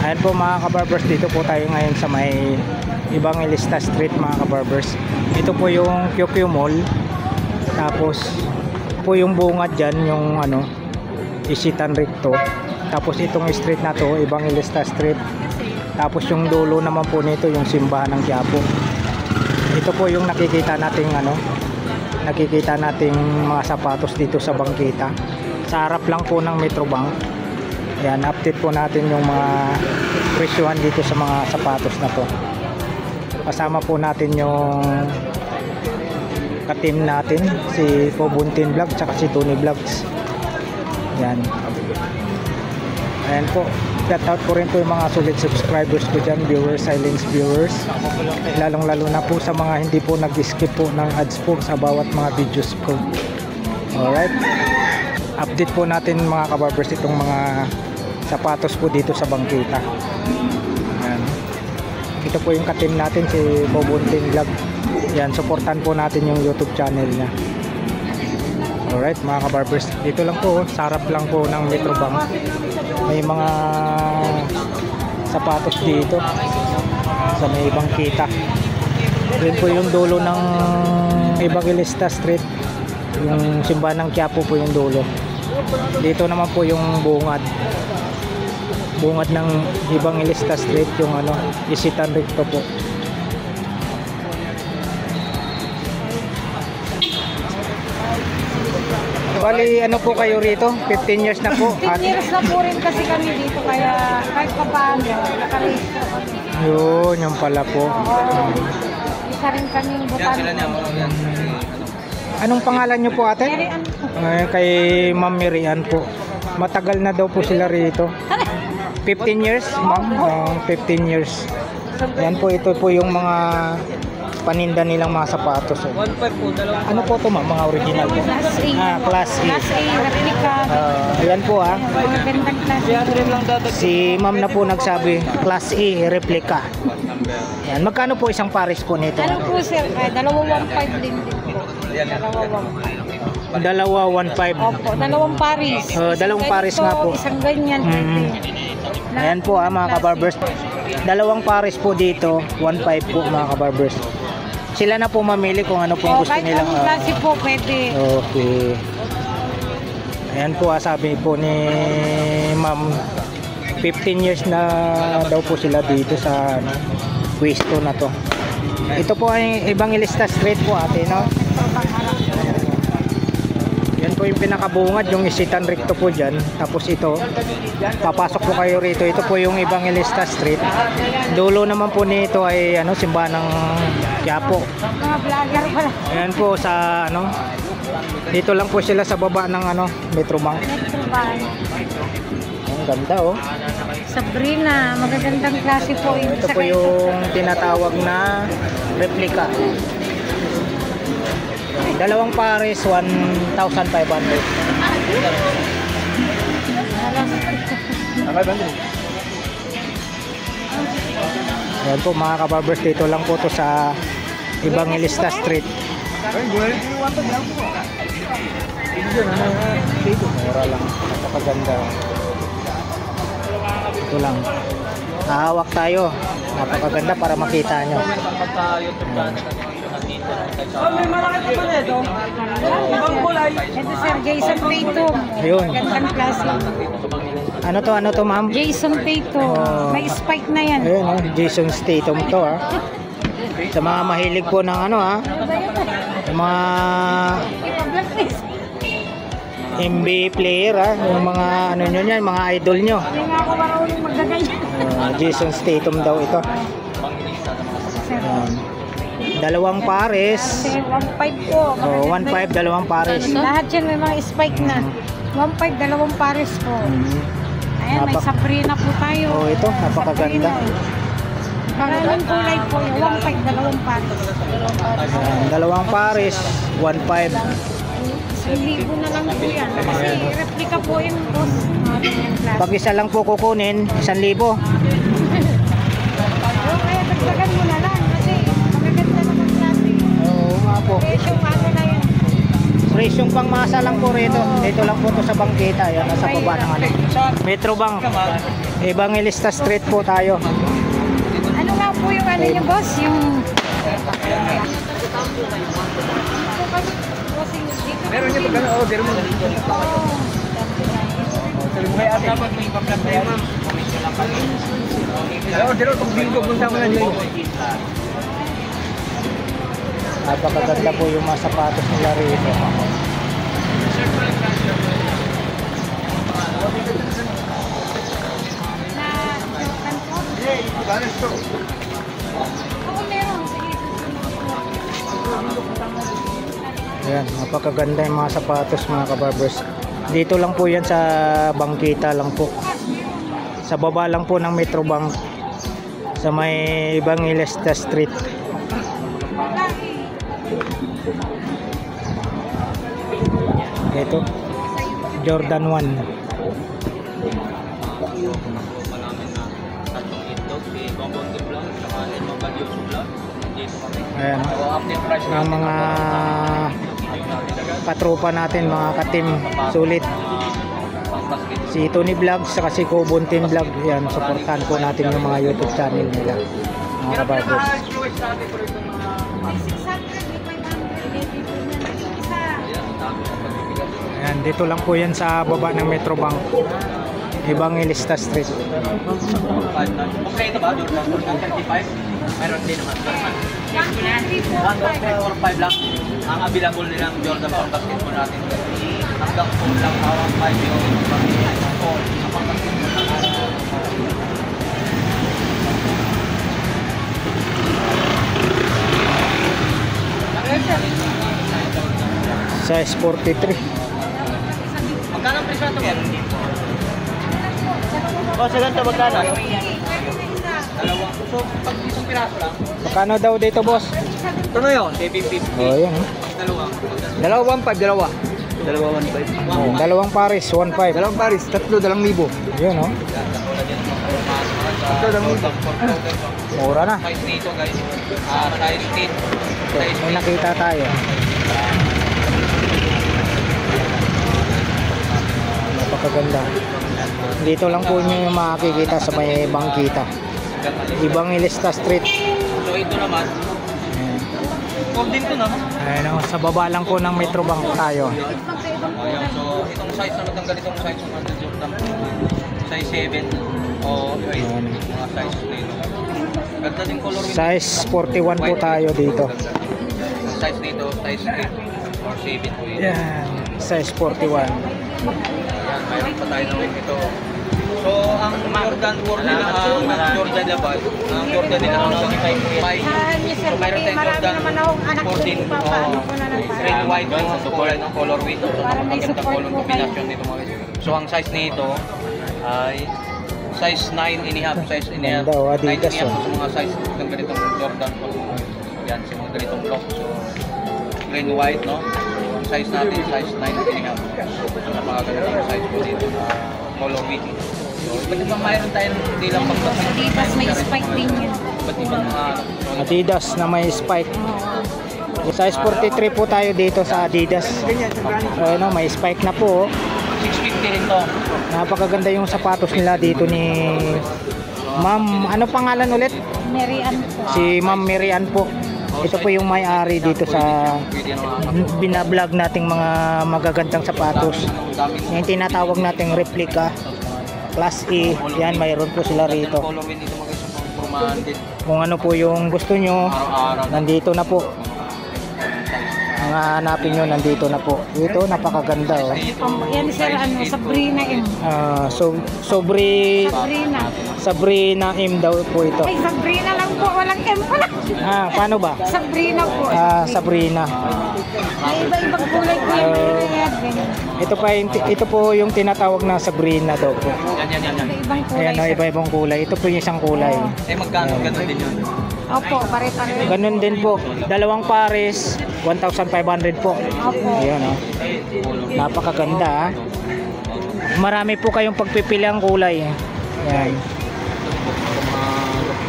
Ayan po mga kabarbers, dito po tayo ngayon sa may Evangelista Street mga kabarbers. Ito po yung QQ Mall. Tapos po yung bungad dyan, yung ano, Isitan Recto. Tapos itong street na to, Evangelista Street. Tapos yung dulo naman po nito, yung simbahan ng Quiapo. Ito po yung nakikita nating ano, nakikita nating mga sapatos dito sa bangkita. Sa harap lang po ng Metrobank. Ayan, update po natin yung mga presyuhan dito sa mga sapatos na to. Kasama po natin yung ka-team natin, si Pobuntin Vlog tsaka si Tony Vlogs. Ayan. Ayan po, shout out po rin po yung mga solid subscribers ko dyan, viewers, silence viewers. Lalong lalo na po sa mga hindi po nag-skip po ng ads po sa bawat mga videos ko. Alright, update po natin mga kabarbers itong mga sapatos po dito sa bangkita. Ayan. Ito po yung ka-team natin, si Pobuntin Vlog. Yan, supportan po natin yung YouTube channel niya. Alright mga kabarbers, dito lang po, sarap lang po ng Metrobank. May mga sapatos dito sa may bangkita. Yun po yung dulo ng Evangelista Street, yung simbahan ng Quiapo po yung dulo. Dito naman po yung bungad ng Evangelista Street, yung ano, Isitan Recto po. Bali, ano po kayo rito? 15 years na po. 15 years na po rin kasi kami dito, kaya kahit pa paano, nakarehistro kami. Yun, yung pala po. Isa rin kaming butano. Anong pangalan nyo po ate? Merian po. Kay Ma'am Merian po. Matagal na daw po sila rito. 15 years, ma'am? 15 years. Yan po, ito po yung mga paninda nilang mga sapatos. 1.5 po, dalawang. Ano po ito ma'am? Mga original po? Class A. Class A. Class A, replica. Ayan po ha. Magandang class A. Yan rin lang dapat. Si ma'am na po nagsabi, Class A, replica. Yan. Magkano po isang pares po nito? Ano po sir? 215 din po. 215. Dalawa, 1.5. Opo, dalawang paris. Dalawang pares nga po. Isang ganyan. Ayan po mga kabarbers. Dalawang pares po dito, 1.5 po mga kabarbers. Sila na po mamili kung ano pong gusto kahit nilang. anong klase po pwede. Okay. Ayan po, sabi po ni ma'am, 15 years na daw po sila dito sa ano, pwesto na to. Ito po ay Evangelista Street po ate, no? Yan po yung pinakabungad, yung Isitan Recto po dyan. Tapos ito, papasok po kayo rito. Ito po yung Evangelista Street. Dulo naman po nito ay ano, simbahan ng Quiapo. Mga vlogger pala. Ayan po sa ano, dito lang po sila sa baba ng ano, Metrobank. Metrobank. Ang ganda oh. Sabrina, magagandang klase po yun. Ito po yung tinatawag na replica. Dalawang pares, 1,500. Ayan po mga kabarbers, dito lang po to sa Evangelista Street. Mura lang, napakaganda. Ito lang, hahawak tayo, napakaganda para makita nyo. May malaki pa na ito. Ibang kulay. Ito sir, Jason Tatum. Ayun. Magandang klase. Ano to ma'am? Jason Tatum. May spike na yan. Ayun oh, Jason Statham to ha. Sa mga mahilig po ng ano ha, yung mga NBA player ha, yung mga ano nyo yan, mga idol nyo. Hindi nga ako marunong magdaganyan. Jason Statham daw ito. Dalawang pares. 1.5 po. 1.5, dalawang pares. Lahat yan may mga spike na. 1.5, dalawang pares po. Ayan, may Sabrina po tayo. Oh, ito, napakaganda. Maraming kulay po yun. 1.5, dalawang pares. Dalawang pares, 1.5. 1,000 na lang po yan. Kasi replica po yun, boss. Pag isa lang po kukunin, 1,000. Kaya dagdagan mo na lang. Kasi magaganda naman klase. Oo nga po. Presyo ano na yun. Presyong pangmasa lang po rito. Dito lang po to sa Bangkita. Yan, nasa baba ng ano. Metrobank. Evangelista Street po tayo. Ano nga po yung ano niyo, boss? Yung... Meron niya pag order mo. Dapat may pag-vlog na yan. Order mo, pag bingo, punta mo na dyan. Napakaganda po yung mga sapatos nila rito. Oo, meron. Sige, Ayan, napakaganda yung mga sapatos mga kabarbers. Dito lang po yan sa Bangkita lang po. Sa baba lang po ng Metrobank. Sa may Evangelista Street. Ito, Jordan 1. Ayan, ang mga katropa natin, mga katim, sulit. Si Tony Vlog, saka si Cobon Team Vlog. Yan, supportan po natin yung mga YouTube channel nila, mga kabarbers. Ayan, dito lang po yan sa baba ng Metrobank, Evangelista Street. Okay ito ba? Jordan 35? Meron din naman. 1.45 lang. Ang available nilang Jordan for basketball natin. Hanggang 4 lang. 1.5 yung pang-4. Ang pang-basketball natin. Size 43. Magkano ang presyo ito? O, sa ganito magkano? Dalawang. So, pag isang piraso lang. Magkano daw dito, boss? Ito na yun. 750. Oh, yan. Dalawang. Dalawa 1.5, dalawa. Dalawa 1.5. Oh, dalawang pares, 1.5. Dalawang paris, tatlo, 2,000. Yun, oh. Tatlo, 2,000. Mura na. Size nito guys. Size 8. Size May nakita tayo. Napakaganda. Dito lang po nyo yung makikita sa may Bangkita. Evangelista Street. So ito naman. Ayan. Fold din to naman. Ayan, oh, sa baba lang po ng Metrobank tayo. Ayan, so itong size naman ng ganitong size ng Under Jordan. Size 7. O Ayan. mga size nito. Ganda din color. Size 41 po tayo dito. Size nito, size 8 or 7 po yun. Ayan. Size 41. Ayan, mayroon pa tayo naman ito. So, ang Jordan 4 nila, ang Jordan labas, ang Jordan nila ang 5. So, mayroon tayong Jordan 14, red, white, so kulay ng colorway. So, napakaganda color combination nito mga guys. So, ang size nito ay size 9.5, size 9.5. Ganda, oh, Adidas, 9.5 oh. sa mga size ng ganitong Jordan. Yan, sa mga ganitong block. So, green, white, no? Ang size natin, size 9.5. So, napakaganda yung size po dito na colorway. So, iba't ibang mayroon tayo hindi lang pagbasit. Adidas, may spike din yun. Iba't ibang Adidas na may spike. Size 43 po tayo dito sa Adidas. Ayun, oh, may spike na po. 650 rin to. Napakaganda yung sapatos nila dito ni Ma'am, ano pangalan ulit? Merian po. Si Ma'am Merian po. Ito po yung may-ari dito sa binablog nating mga magagandang sapatos. Yung tinatawag nating replica Class E. Yan, mayroon po sila rito. Colorway dito mga guys, pang Kung ano po yung gusto nyo, araw-araw. nandito na po. Mga hanapin nyo, nandito na po. Ito, napakaganda, oh. Yan sir, ano, Sabrina M. Sabrina. Sabrina M daw po ito. Ay, Sabrina lang po. Walang M pala. Paano ba? Sabrina po. Sabrina. May iba-ibang kulay po yung mayroon. Ganyan. Ito po yung tinatawag na Sabrina daw po. Yan. Iba-ibang kulay. Ayan, oh, sir. iba-ibang kulay. Ito po yung isang kulay. Eh magkano ganun din yun? Opo, pare-pare. Ganun din po. Dalawang pares, 1,500 po. Opo. Ayan, oh. Napakaganda, ah. Marami po kayong pagpipili ang kulay. Ayan.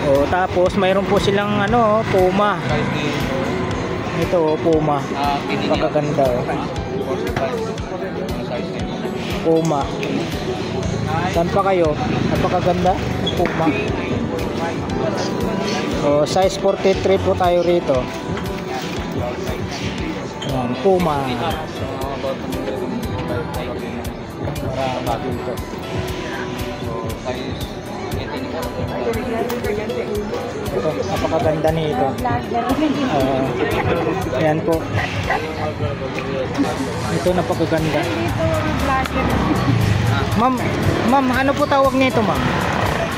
O, tapos mayroon po silang ano, Puma. Ito, Puma. Napakaganda, oh. Ang size nito. Puma. Saan pa kayo? Napakaganda. Puma. So, size 43 po tayo rito. Ayan, Puma. Marami dito. Ito, napakaganda nito. Ayan po. Ito napakaganda. Ma'am, ano po tawag nito, ma'am?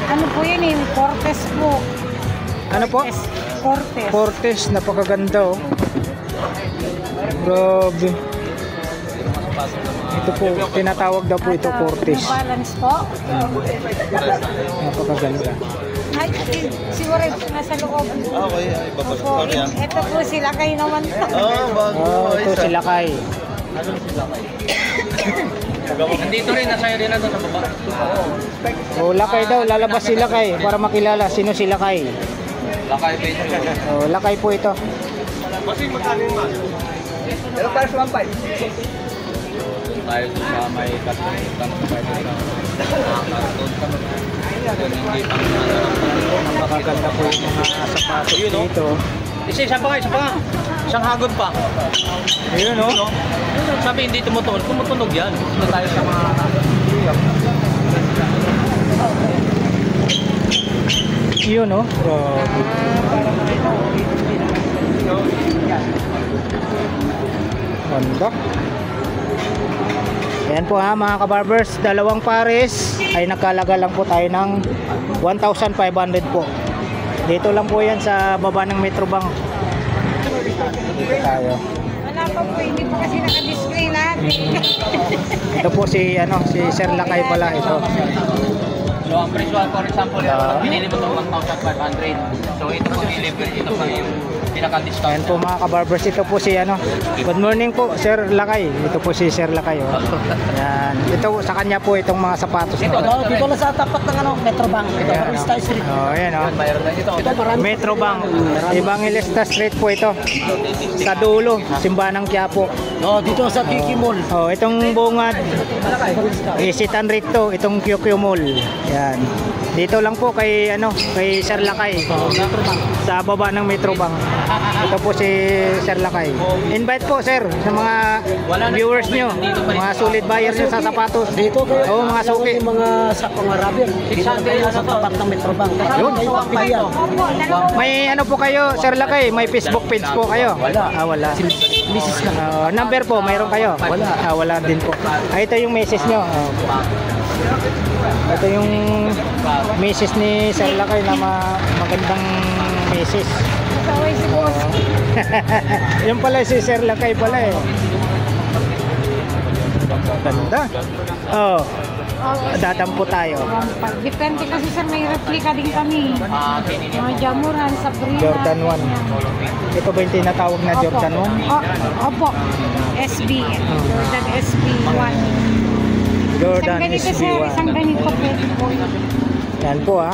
Ano po yun eh? Cortez po. Ano po? Cortez. Cortez, napakaganda oh. Grabe. Ito po, tinatawag daw po ito Cortez. Balance po. Napakaganda. Ay, siguro nasa loob. Okay, ay, babas. Opo, ito po sila kayo naman. Oh, ito sila kay. Nandito rin, nasa rin na sa baba. Oh, lakay daw, lalabas sila kay para makilala sino sila kay. Lakay Venture. Oh, lakay po ito. Pero para sa 1.5. Tayo sa may karton sa Napakaganda po yung mga sapatos dito. Isa pa nga. Isang hagod pa. Ayun oh. Sabi hindi tumutunog. Tumutunog yan. Ito tayo sa mga... Yun oh. Grabe. Ganda. Ayan po ha mga kabarbers, dalawang pares ay nakalaga lang po tayo ng 1,500 po. Dito lang po yan sa baba ng Metrobank. Dito tayo. Wala pa po, hindi pa kasi naka-display natin. Ito po si Sir Lakay pala ito. So ang presyo, for example, binili mo ito 1,500. So ito po delivery. Ito pa yung pinaka-discount. Ayan po mga kabarbers, ito po si good morning po Sir Lakay. Ito po si Sir Lakay oh. Ayan. Ito sa kanya po itong mga sapatos na. Dito lang sa tapat ng Metrobank. Ito, Ayan, Barista Street. oh, ayan oh. Mayroon na ito. Ito, marami. Metrobank, Evangelista Street po ito. Sa dulo, Simbanang Quiapo. No, dito sa Kiki Mall. Oh, itong bungad, Isitan Rito, itong QQ Mall. Yan. Dito lang po kay kay Sir Lakay. Sa baba ng Metrobank. Ito po si Sir Lakay. Invite po sir sa mga viewers nyo, mga solid buyers nyo sa sapatos. Dito kayo. Oo, mga suki. Yung mga sa pangarabir. Dito na kayo sa tapat ng Metrobank. Yun. Kayo ang pilihan. Opo, dalawang May po kayo, Sir Lakay, may Facebook page po kayo? Wala. Ah, wala. Mrs. na. Number po, mayroon kayo? Wala. Ah, wala din po. Ah, ito yung message nyo. Ito yung message ni Sir Lakay na magandang message. kaway si boss. Yung pala si Sir Lakay pala eh. Ganda. Oh, dadampo tayo. Depende kasi sir, may replica din kami. Mga Jamuran, Sabrina. Jordan 1. Ito ba yung tinatawag na Jordan 1? Opo. SB. Jordan SB 1. Jordan Isang ganito sir, SB1. isang ganito pwede po. Yan po ah.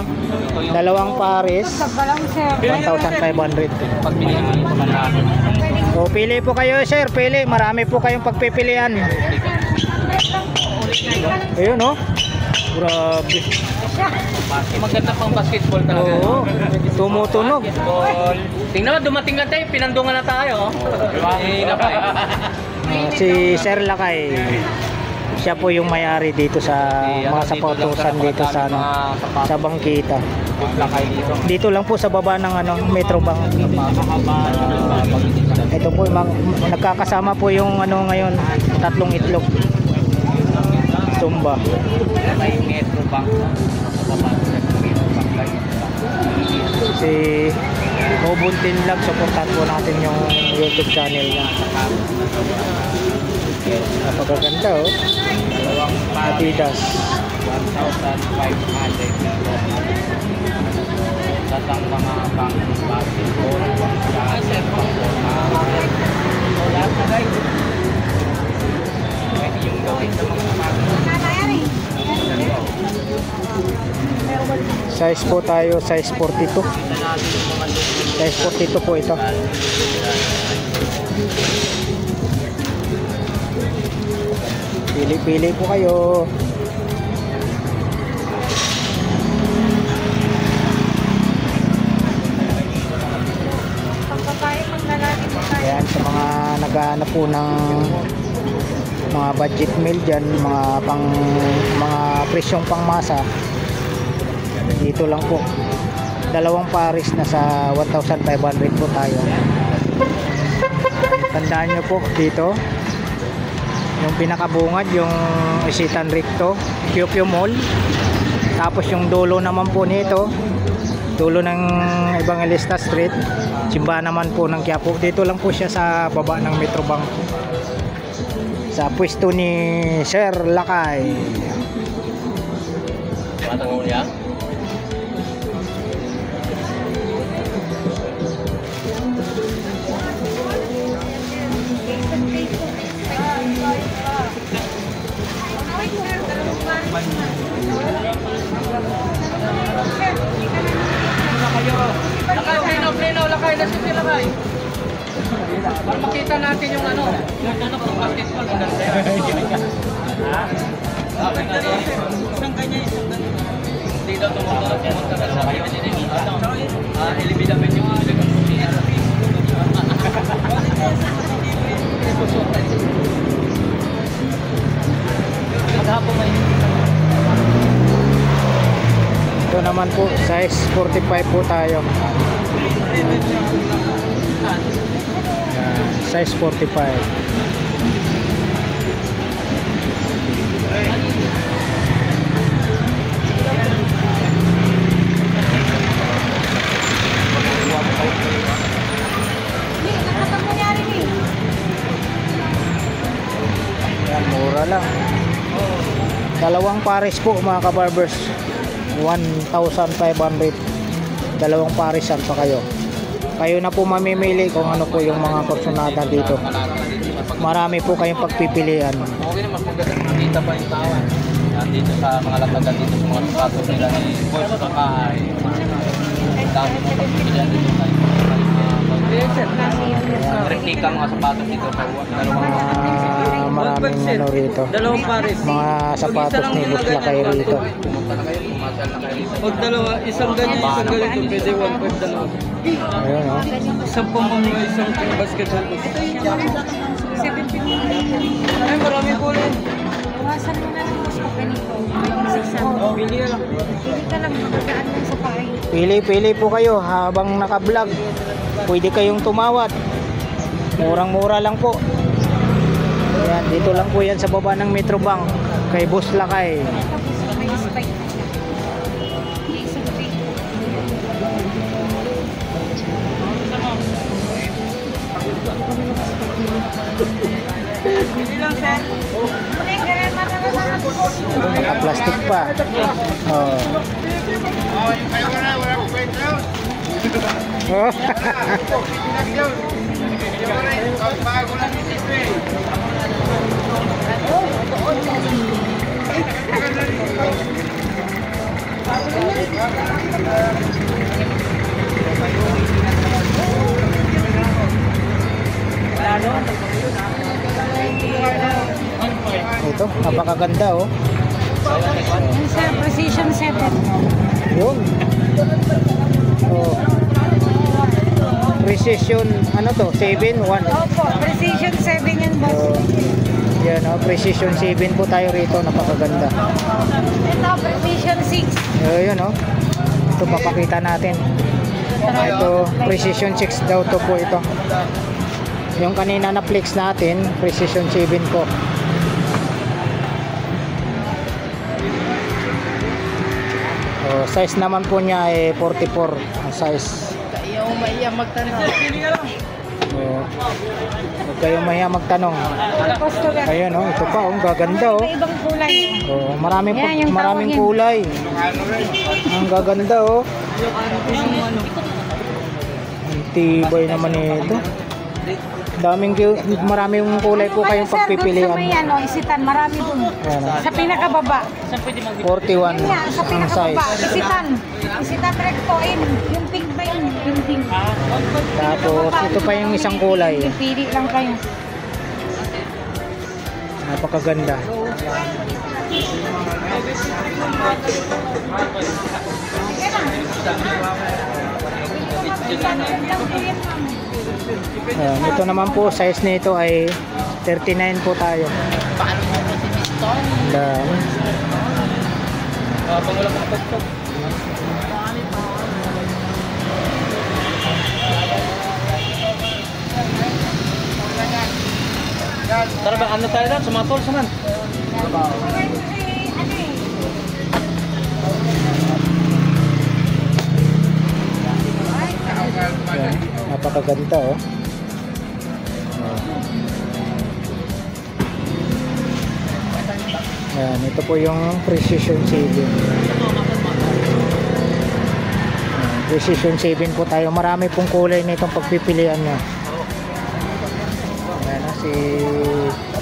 Dalawang pares. Sa balang sir. 1,500. Pag binili mo ito marami. O pili po kayo sir, pili. Marami po kayong pagpipilian. Ayun oh. Grabe. Maganda pang basketball talaga. Oo. Tumutunog. Basketball. Tingnan mo, dumating ka tayo, pinandungan na tayo. Si Sir Lakay. Siya po yung may-ari dito sa mga sapatos dito sa sa bangkita. Dito lang po sa baba ng Metrobank. Ito po nagkakasama po yung ngayon, tatlong itlog. Tumba. May Metrobank. Si Obuntin Vlog, supportan po natin yung YouTube channel niya. Napakaganda oh. Adidas. 1,500. Datang mga pang basketball. Lahat na guys. Pwede yung gawin sa mga Size po tayo, size 42. Size 42 po ito. Pili-pili po kayo. Pagbabae, pag lalaki po tayo. Ayan, sa mga naghahanap po ng mga budget meal dyan, mga presyong pangmasa, dito lang po. Dalawang pares na sa 1,500 po tayo. Tandaan nyo po dito, yung pinakabungad, yung Isitan Recto, Kyokyo Mall. Tapos yung dulo naman po nito, dulo ng Evangelista Street, simbahan naman po ng Quiapo. Dito lang po siya sa baba ng Metrobank, sa pwesto ni Sir Lakay. Matangong niya. Lakay na siya lakay. Para makita natin yung ano, yung basketball. Isang kanya. Hindi daw tumutulog pumunta ka sa kayo. Ilibidapin yung maghapon may Ito naman po, size 45 po tayo. Yan, size 45. Yan, mura lang. Dalawang pares po mga kabarbers, 1,500. Dalawang parisan pa kayo. Kayo na po mamimili kung ano po yung mga porsyonada dito. Marami po kayong pagpipilian. okay naman kung nakita pa yung tao. Dito sa mga latagan dito sa mga sapatos nila ni Boy Sakay. Dami mo pagpipilian dito sa replika mga sapatos dito sa Maraming ano rito. Dalawang pares. Mga sapatos ni Boss Lakay rito. pumunta na kayo, pumasal na kayo dito. Pag dalawa, isang ganyan, isang ganito, pwede 1.5 dalawa. Ayun, oh. Isang pamamaya, isang basketball. Ay, maraming kulay. Iwasan mo na lang mas pag ganito. Pili lang. Pili ka lang, magagaan lang sa pahay. Pili-pili po kayo habang naka-vlog. Pwede kayong tumawad. Murang-mura lang po. Ayan, dito lang po yan sa baba ng Metrobank kay Boss Lakay. Tapos may spike. May spike. Pili lang, sir. Muna yung ganyan, maranasan po. Naka-plastic pa. Oh. Oh. Ito, napakaganda oh. Yung sa Precision 7. Yun. Oh. Precision, ano to? 7-1. Opo, Precision 7 yan, boss. Oh. Yan oh, Precision 7 po tayo rito, napakaganda. Ito, Precision 6. Yun oh. Ito papakita natin. Ito, Precision 6 daw to po ito. Yung kanina na flex natin, Precision 7 po. Oh, size naman po niya ay 44 ang size. Ayaw maiya magtanong. Pili ka lang. Oh. Huwag kayong mahiya magtanong. Customer. Ayun oh, ito pa oh, gaganda oh. May ibang kulay. Oh, maraming Yan, yung maraming tawagin. kulay. Ang gaganda oh. Ang tibay naman ito. Maraming kulay po kayong Sir, doon sa may pagpipilian. ano, isitan, marami dun. Ayan, oh. Sa pinakababa. 41 Yun nga, sa ang pinakababa. size. Isitan. Isitan recto in. Yung pink ba yun? Yung pink. Tapos ito pa yung isang kulay. Pili lang kayo. Napakaganda. Ayan, ito naman po, size nito ay 39 po tayo. Dami. Tara ba, ano tayo doon? Sumatol, saman. Ayan, napakaganda oh. Ayan, ito po yung precision saving. Ayan, precision saving po tayo. Marami pong kulay na itong pagpipilian nyo. Ayan na si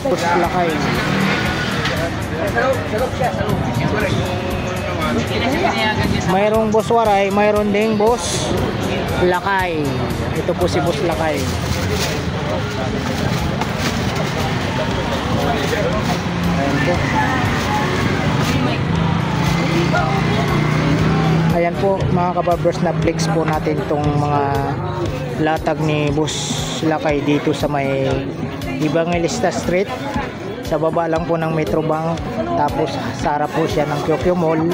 Boss Lakay. Mayroong Boss Waray, mayroon ding Boss Lakay. Ito po si Boss Lakay. Ayan po. Ayan po mga kabarbers, na flex po natin itong mga latag ni Boss Lakay dito sa may Evangelista Street. Sa baba lang po ng Metrobank. Tapos sa harap po siya ng Kyokyo Mall.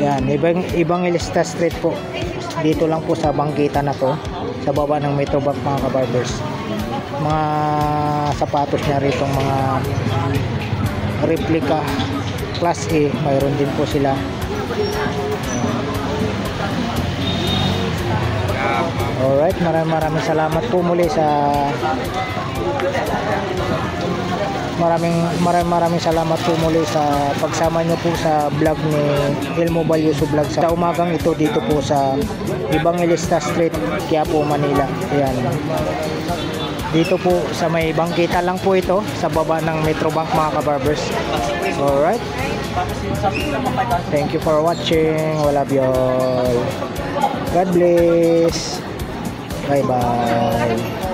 Yan, Evangelista Street po. Dito lang po sa bangkita na to. Sa baba ng Metrobank mga kabarbers. Mga sapatos niya rito, mga replica class A, mayroon din po sila. Alright, maraming salamat po muli sa maraming salamat po muli sa pagsama niyo po sa vlog ni Elmo Balyoso Vlog sa umagang ito dito po sa Evangelista Street, Quiapo, Manila. Ayan. Dito po sa may bangkita lang po ito sa baba ng Metrobank mga kabarbers. Alright. Thank you for watching. We love you all. God bless. Bye bye.